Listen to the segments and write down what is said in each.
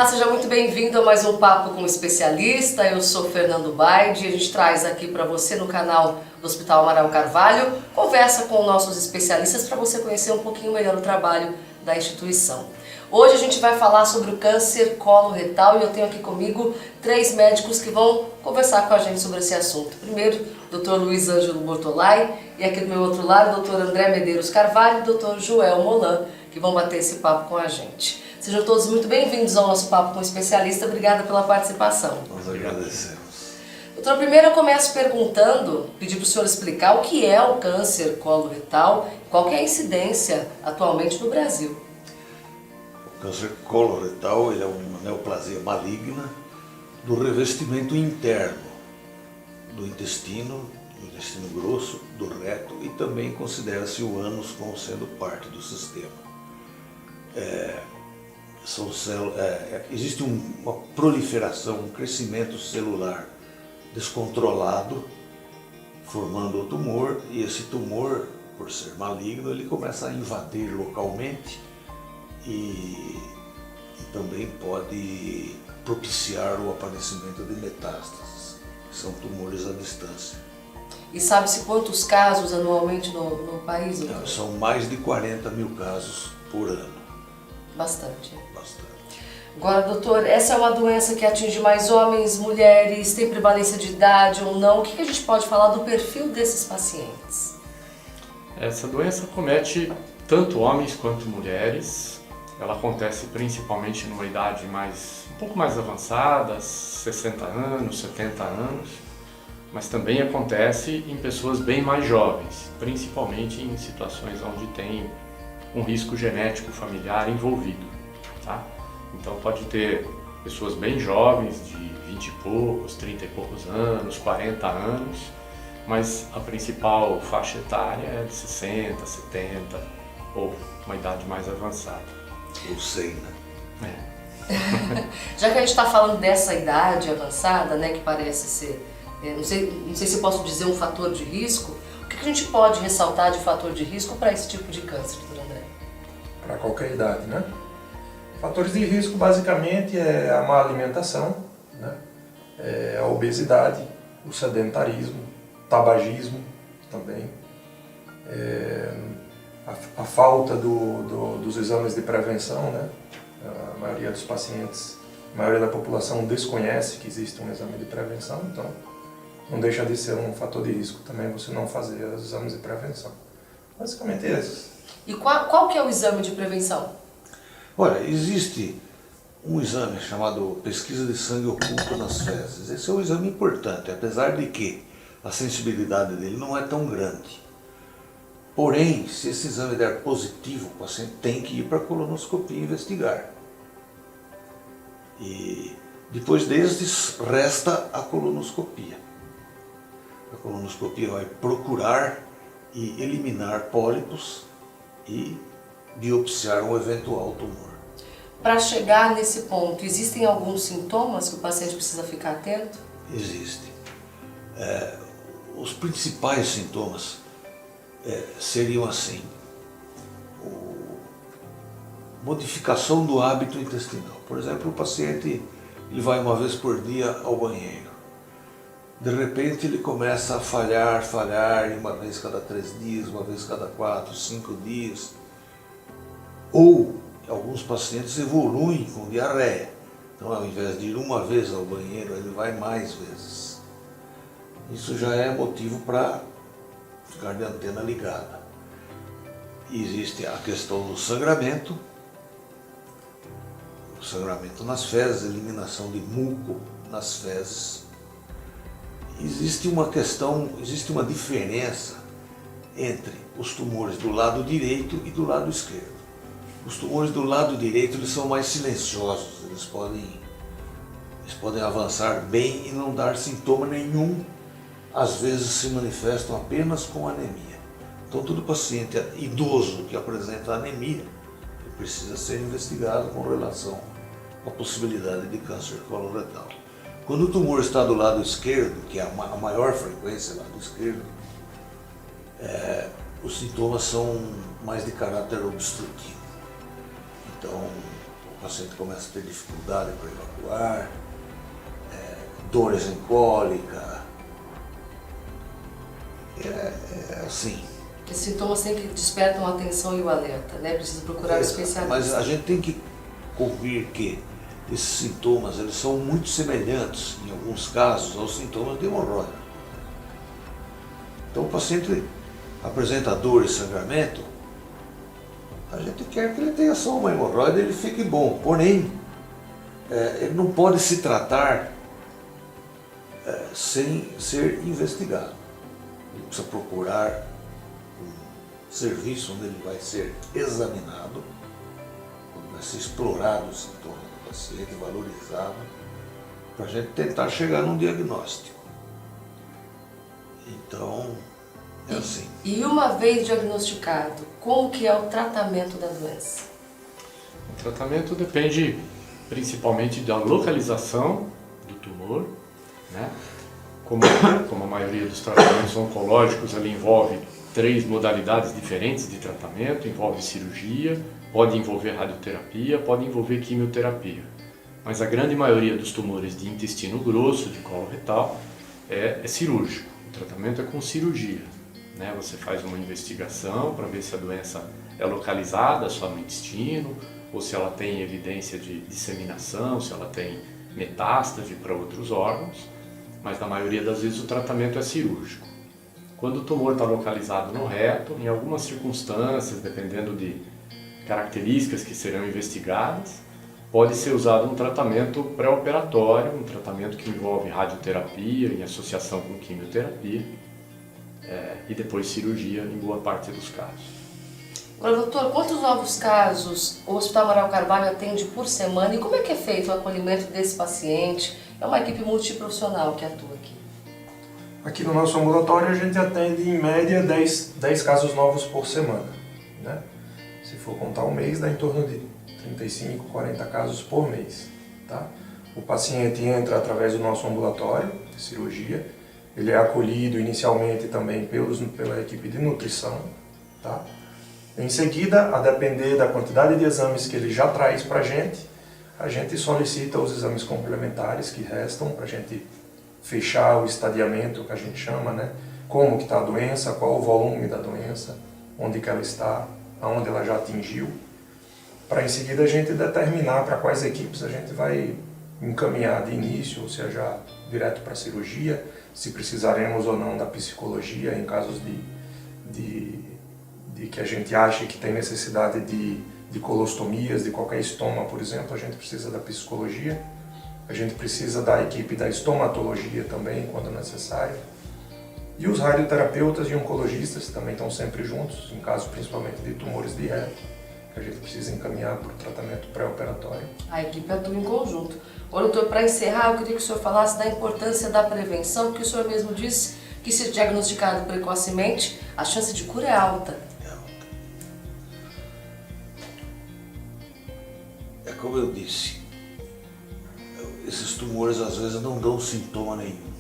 Olá, seja muito bem-vindo a mais um Papo com o Especialista. Eu sou Fernando Baide e a gente traz aqui para você no canal do Hospital Amaral Carvalho conversa com nossos especialistas para você conhecer um pouquinho melhor o trabalho da instituição. Hoje a gente vai falar sobre o câncer coloretal e eu tenho aqui comigo 3 médicos que vão conversar com a gente sobre esse assunto. Primeiro, o Dr. Luiz Ângelo Bortolai e aqui do meu outro lado, o Dr. André Medeiros Carvalho e o Dr. Joel Molan, que vão bater esse papo com a gente. Sejam todos muito bem-vindos ao nosso Papo com o Especialista. Obrigada pela participação. Nós agradecemos. Doutor, primeiro eu começo perguntando, pedir para o senhor explicar o que é o câncer coloretal, qual que é a incidência atualmente no Brasil. O câncer coloretal ele é uma neoplasia maligna do revestimento interno do intestino grosso, do reto e também considera-se o ânus como sendo parte do sistema. Existe uma proliferação, um crescimento celular descontrolado, formando o tumor, e esse tumor, por ser maligno, ele começa a invadir localmente e também pode propiciar o aparecimento de metástases, que são tumores à distância. E sabe-se quantos casos anualmente no país? Doutor? São mais de 40 mil casos por ano. Bastante. Bastante. Agora, doutor, essa é uma doença que atinge mais homens, mulheres, tem prevalência de idade ou não? O que a gente pode falar do perfil desses pacientes? Essa doença comete tanto homens quanto mulheres. Ela acontece principalmente numa idade um pouco mais avançada, 60 anos, 70 anos, mas também acontece em pessoas bem mais jovens, principalmente em situações onde tem um risco genético familiar envolvido, tá? Então pode ter pessoas bem jovens, de 20 e poucos, 30 e poucos anos, 40 anos, mas a principal faixa etária é de 60, 70 ou uma idade mais avançada. Ou 100, né? Já que a gente está falando dessa idade avançada, né, que parece ser, não sei se eu posso dizer um fator de risco, o que a gente pode ressaltar de fator de risco para esse tipo de câncer, doutor André? Para qualquer idade, né? Fatores de risco basicamente é a má alimentação, né? A obesidade, o sedentarismo, tabagismo também, a falta dos exames de prevenção, né? A maioria dos pacientes, a maioria da população desconhece que existe um exame de prevenção, então não deixa de ser um fator de risco também você não fazer os exames de prevenção. Basicamente esses. E qual que é o exame de prevenção? Olha, existe um exame chamado pesquisa de sangue oculto nas fezes. Esse é um exame importante, apesar de que a sensibilidade dele não é tão grande. Porém, se esse exame der positivo, o paciente tem que ir para a colonoscopia investigar. E depois destes, resta a colonoscopia. A colonoscopia vai procurar e eliminar pólipos e biopsiar um eventual tumor. Para chegar nesse ponto, existem alguns sintomas que o paciente precisa ficar atento? Existe. Os principais sintomas seriam assim: modificação do hábito intestinal. Por exemplo, o paciente ele vai uma vez por dia ao banheiro. De repente ele começa a falhar, e uma vez cada 3 dias, uma vez cada 4, 5 dias. Ou alguns pacientes evoluem com diarreia. Então, ao invés de ir uma vez ao banheiro, ele vai mais vezes. Isso já é motivo para ficar de antena ligada. Existe a questão do sangramento. O sangramento nas fezes, eliminação de muco nas fezes. Existe uma diferença entre os tumores do lado direito e do lado esquerdo. Os tumores do lado direito eles são mais silenciosos, eles podem avançar bem e não dar sintoma nenhum, às vezes se manifestam apenas com anemia. Então todo paciente idoso que apresenta anemia ele precisa ser investigado com relação à possibilidade de câncer coloretal. Quando o tumor está do lado esquerdo, que é a maior frequência lado esquerdo, os sintomas são mais de caráter obstrutivo. Então, o paciente começa a ter dificuldade para evacuar, dores em cólica. É assim. Esses sintomas sempre despertam a atenção e o alerta, né? Precisa procurar um especialista. Mas a gente tem que convir que esses sintomas eles são muito semelhantes, em alguns casos, aos sintomas de hemorroida. Então o paciente apresenta dor e sangramento, a gente quer que ele tenha só uma hemorroida e ele fique bom, porém, ele não pode se tratar sem ser investigado. Ele precisa procurar um serviço onde ele vai ser examinado, onde vai ser explorado os sintomas do paciente, valorizado, para a gente tentar chegar num diagnóstico. Então, é assim. E uma vez diagnosticado, como que é o tratamento da doença? O tratamento depende principalmente da localização do tumor, né? Como a maioria dos tratamentos oncológicos, ele envolve 3 modalidades diferentes de tratamento, envolve cirurgia, pode envolver radioterapia, pode envolver quimioterapia. Mas a grande maioria dos tumores de intestino grosso, de colo retal, é cirúrgico. O tratamento é com cirurgia, né? Você faz uma investigação para ver se a doença é localizada só no intestino, ou se ela tem evidência de disseminação, se ela tem metástase para outros órgãos. Mas na maioria das vezes o tratamento é cirúrgico. Quando o tumor está localizado no reto, em algumas circunstâncias, dependendo de características que serão investigadas, pode ser usado um tratamento pré-operatório, um tratamento que envolve radioterapia em associação com quimioterapia, e depois cirurgia em boa parte dos casos. Agora, doutor, quantos novos casos o Hospital Amaral Carvalho atende por semana e como é que é feito o acolhimento desse paciente? É uma equipe multiprofissional que atua aqui. Aqui no nosso ambulatório a gente atende em média 10 casos novos por semana, né? Se for contar um mês, dá em torno de 35, 40 casos por mês, tá? O paciente entra através do nosso ambulatório de cirurgia, ele é acolhido inicialmente também pela equipe de nutrição, tá? Em seguida, a depender da quantidade de exames que ele já traz para a gente solicita os exames complementares que restam para a gente fechar o estadiamento que a gente chama, né? Como que está a doença, qual o volume da doença, onde que ela está, aonde ela já atingiu, para em seguida a gente determinar para quais equipes a gente vai encaminhar de início, ou seja, direto para a cirurgia, se precisaremos ou não da psicologia em casos de que a gente ache que tem necessidade de colostomias, de qualquer estoma, por exemplo, a gente precisa da psicologia. A gente precisa da equipe da estomatologia também, quando necessário. E os radioterapeutas e oncologistas também estão sempre juntos, em caso principalmente de tumores de reto, que a gente precisa encaminhar para o tratamento pré-operatório. A equipe atua em conjunto. Ô, doutor, para encerrar, eu queria que o senhor falasse da importância da prevenção, porque o senhor mesmo disse que, se diagnosticado precocemente, a chance de cura é alta. É como eu disse, esses tumores às vezes não dão sintoma nenhum.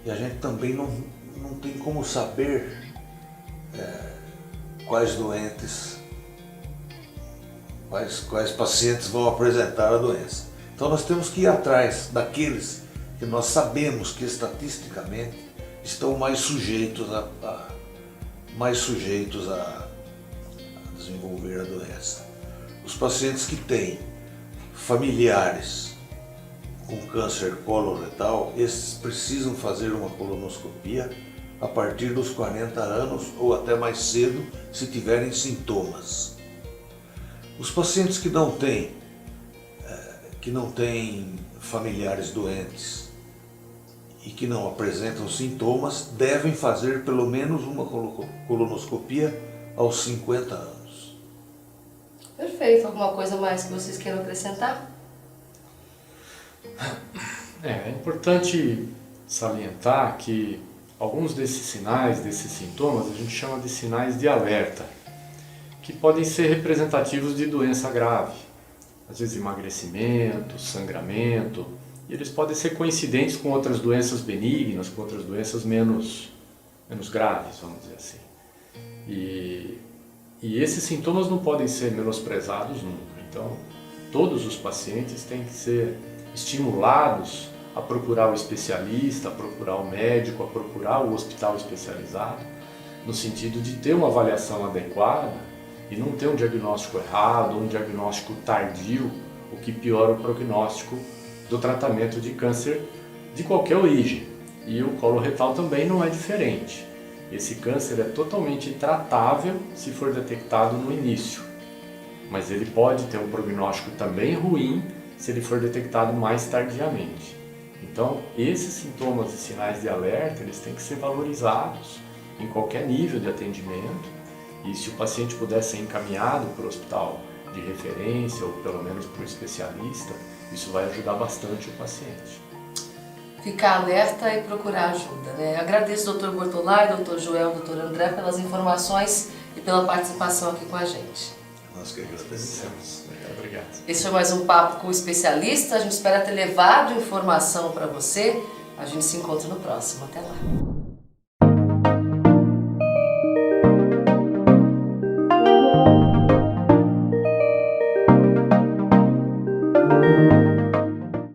E a gente também não tem como saber quais doentes, quais pacientes vão apresentar a doença. Então nós temos que ir atrás daqueles que nós sabemos que estatisticamente estão mais sujeitos a desenvolver a doença. Os pacientes que têm familiares com câncer coloretal, esses precisam fazer uma colonoscopia a partir dos 40 anos ou até mais cedo, se tiverem sintomas. Os pacientes que não têm familiares doentes e que não apresentam sintomas, devem fazer pelo menos uma colonoscopia aos 50 anos. Perfeito. Alguma coisa mais que vocês queiram acrescentar? É importante salientar que alguns desses sinais, desses sintomas, a gente chama de sinais de alerta, que podem ser representativos de doença grave, às vezes emagrecimento, sangramento, e eles podem ser coincidentes com outras doenças benignas, com outras doenças menos graves, vamos dizer assim. E esses sintomas não podem ser menosprezados nunca. Então, todos os pacientes têm que ser estimulados a procurar o especialista, a procurar o médico, a procurar o hospital especializado, no sentido de ter uma avaliação adequada e não ter um diagnóstico errado, um diagnóstico tardio, o que piora o prognóstico do tratamento de câncer de qualquer origem. E o coloretal também não é diferente. Esse câncer é totalmente tratável se for detectado no início, mas ele pode ter um prognóstico também ruim se ele for detectado mais tardiamente. Então, esses sintomas e sinais de alerta, eles têm que ser valorizados em qualquer nível de atendimento, e se o paciente puder ser encaminhado para o hospital de referência ou pelo menos para um especialista, isso vai ajudar bastante o paciente. Ficar alerta e procurar ajuda, né? Agradeço ao Dr. Bortolai, Dr. Joel, Dr. André pelas informações e pela participação aqui com a gente. Nós que agradecemos. Obrigado. Esse foi mais um Papo com o Especialista. A gente espera ter levado informação para você. A gente se encontra no próximo. Até lá.